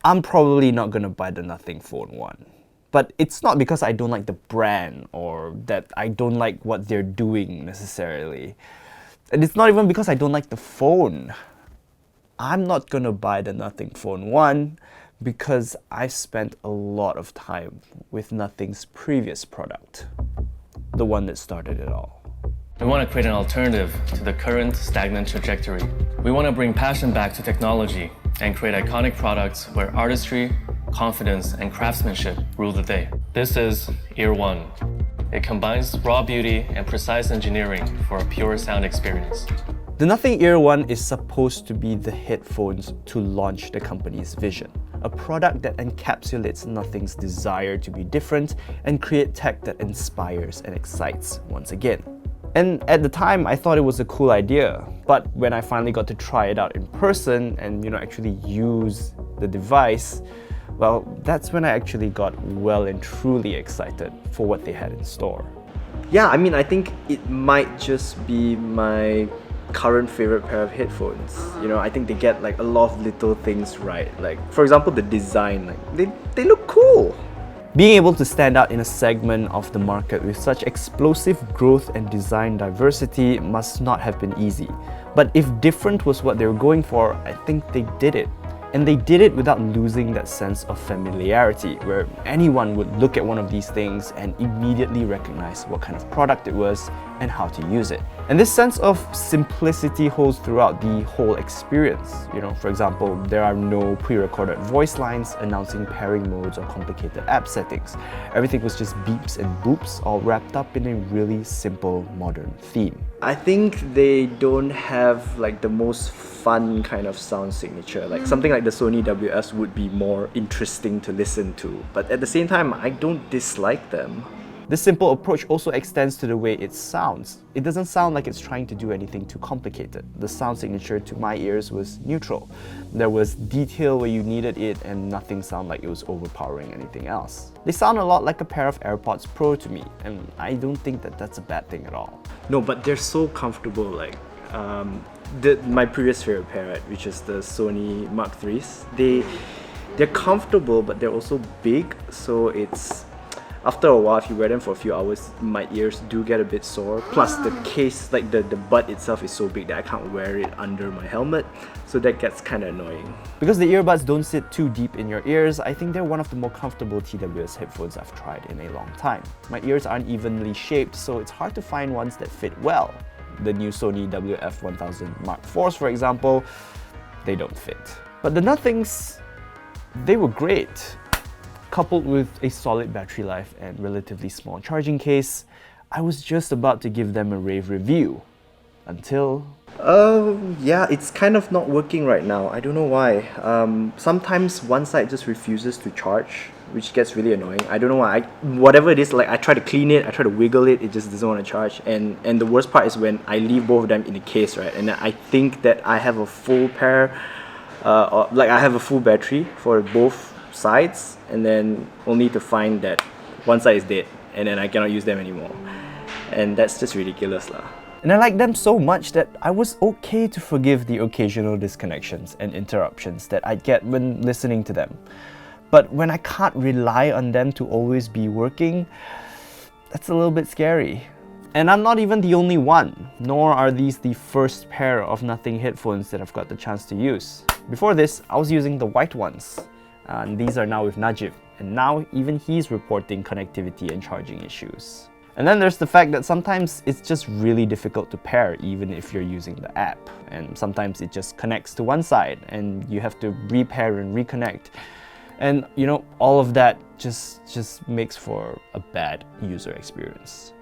I'm probably not gonna buy the Nothing Phone 1. But it's not because I don't like the brand or that I don't like what they're doing necessarily. And it's not even because I don't like the phone. I'm not gonna buy the Nothing Phone 1 because I've spent a lot of time with Nothing's previous product, the one that started it all. We want to create an alternative to the current stagnant trajectory. We want to bring passion back to technology and create iconic products where artistry, confidence, and craftsmanship rule the day. This is Ear One. It combines raw beauty and precise engineering for a pure sound experience. The Nothing Ear One is supposed to be the headphones to launch the company's vision. A product that encapsulates Nothing's desire to be different and create tech that inspires and excites once again. And at the time, I thought it was a cool idea. But when I finally got to try it out in person and actually use the device, well, that's when I actually got well and truly excited for what they had in store. Yeah, I think it might just be my current favorite pair of headphones. I think they get a lot of little things right. Like, for example, the design, they look cool. Being able to stand out in a segment of the market with such explosive growth and design diversity must not have been easy. But if different was what they were going for, I think they did it. And they did it without losing that sense of familiarity, where anyone would look at one of these things and immediately recognize what kind of product it was and how to use it. And this sense of simplicity holds throughout the whole experience. For example, there are no pre-recorded voice lines announcing pairing modes or complicated app settings. Everything was just beeps and boops, all wrapped up in a really simple modern theme. I think they don't have the most fun kind of sound signature. Something like the Sony WS would be more interesting to listen to, but at the same time, I don't dislike them. This simple approach also extends to the way it sounds. It doesn't sound like it's trying to do anything too complicated. The sound signature to my ears was neutral. There was detail where you needed it and nothing sounded like it was overpowering anything else. They sound a lot like a pair of AirPods Pro to me, and I don't think that that's a bad thing at all. No, but they're so comfortable. My previous favorite pair, which is the Sony Mark IIIs, they're comfortable, but they're also big, so it's after a while, if you wear them for a few hours, my ears do get a bit sore. Plus the case, the butt itself is so big that I can't wear it under my helmet, so that gets kind of annoying. Because the earbuds don't sit too deep in your ears, I think they're one of the more comfortable TWS headphones I've tried in a long time. My ears aren't evenly shaped, so it's hard to find ones that fit well. The new Sony WF-1000 Mark IVs, for example, they don't fit. But the Nothings, they were great. Coupled with a solid battery life and relatively small charging case, I was just about to give them a rave review. Until... yeah, it's kind of not working right now. I don't know why. Sometimes one side just refuses to charge, which gets really annoying. I don't know why. Whatever it is, I try to clean it, I try to wiggle it, it just doesn't want to charge. And the worst part is when I leave both of them in the case, right? And I think that I have a full pair, I have a full battery for both sides, and then only to find that one side is dead and then I cannot use them anymore. And that's just ridiculous lah. And I like them so much that I was okay to forgive the occasional disconnections and interruptions that I'd get when listening to them. But when I can't rely on them to always be working, that's a little bit scary. And I'm not even the only one, nor are these the first pair of Nothing headphones that I've got the chance to use. Before this, I was using the white ones. And these are now with Najib, and now even he's reporting connectivity and charging issues. And then there's the fact that sometimes it's just really difficult to pair even if you're using the app, and sometimes it just connects to one side and you have to repair and reconnect. And all of that just makes for a bad user experience.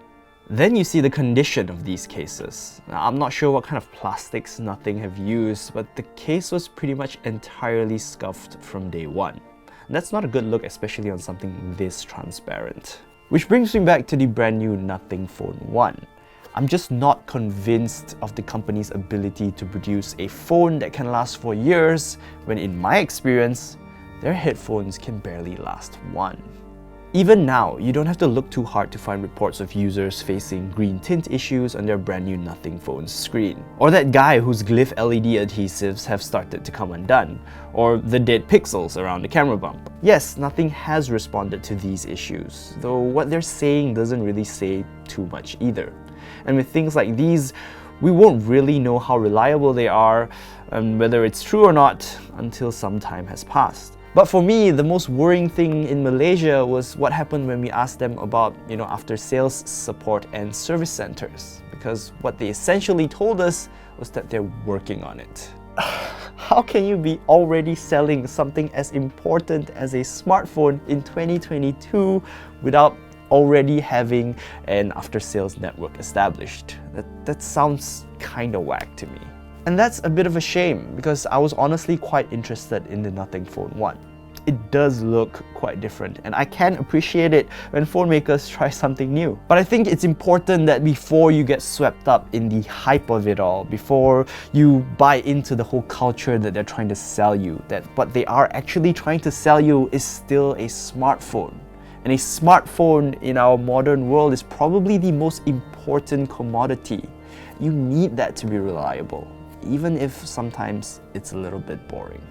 Then you see the condition of these cases. Now, I'm not sure what kind of plastics Nothing have used, but the case was pretty much entirely scuffed from day one. And that's not a good look, especially on something this transparent. Which brings me back to the brand new Nothing Phone 1. I'm just not convinced of the company's ability to produce a phone that can last for years, when in my experience, their headphones can barely last one. Even now, you don't have to look too hard to find reports of users facing green tint issues on their brand new Nothing phone's screen. Or that guy whose glyph LED adhesives have started to come undone. Or the dead pixels around the camera bump. Yes, Nothing has responded to these issues, though what they're saying doesn't really say too much either. And with things like these, we won't really know how reliable they are and whether it's true or not until some time has passed. But for me, the most worrying thing in Malaysia was what happened when we asked them about, after-sales support and service centers. Because what they essentially told us was that they're working on it. How can you be already selling something as important as a smartphone in 2022 without already having an after-sales network established? That sounds kinda whack to me. And that's a bit of a shame because I was honestly quite interested in the Nothing Phone 1. It does look quite different and I can appreciate it when phone makers try something new. But I think it's important that before you get swept up in the hype of it all, before you buy into the whole culture that they're trying to sell you, that what they are actually trying to sell you is still a smartphone. And a smartphone in our modern world is probably the most important commodity. You need that to be reliable, even if sometimes it's a little bit boring.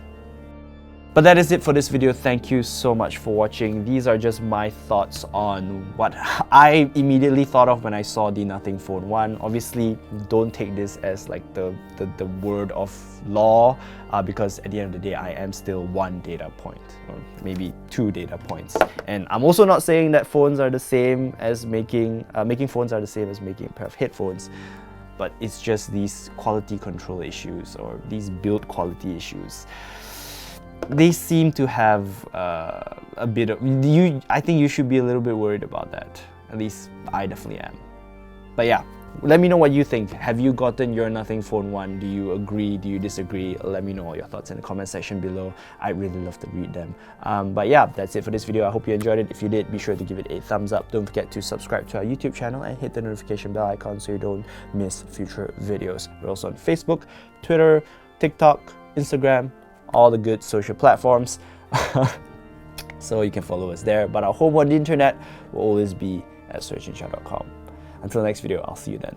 But that is it for this video. Thank you so much for watching. These are just my thoughts on what I immediately thought of when I saw the Nothing Phone 1. Obviously, don't take this as like the word of law because at the end of the day, I am still one data point or maybe two data points. And I'm also not saying that phones are the same as making phones are the same as making a pair of headphones. But it's just these quality control issues or these build quality issues. They seem to have a bit of... I think you should be a little bit worried about that. At least I definitely am. But yeah, let me know what you think. Have you gotten your Nothing Phone 1? Do you agree? Do you disagree? Let me know all your thoughts in the comment section below. I'd really love to read them. But yeah, that's it for this video. I hope you enjoyed it. If you did, be sure to give it a thumbs up. Don't forget to subscribe to our YouTube channel and hit the notification bell icon so you don't miss future videos. We're also on Facebook, Twitter, TikTok, Instagram, all the good social platforms. So you can follow us there. But our home on the internet will always be at searchandshot.com. Until next video, I'll see you then.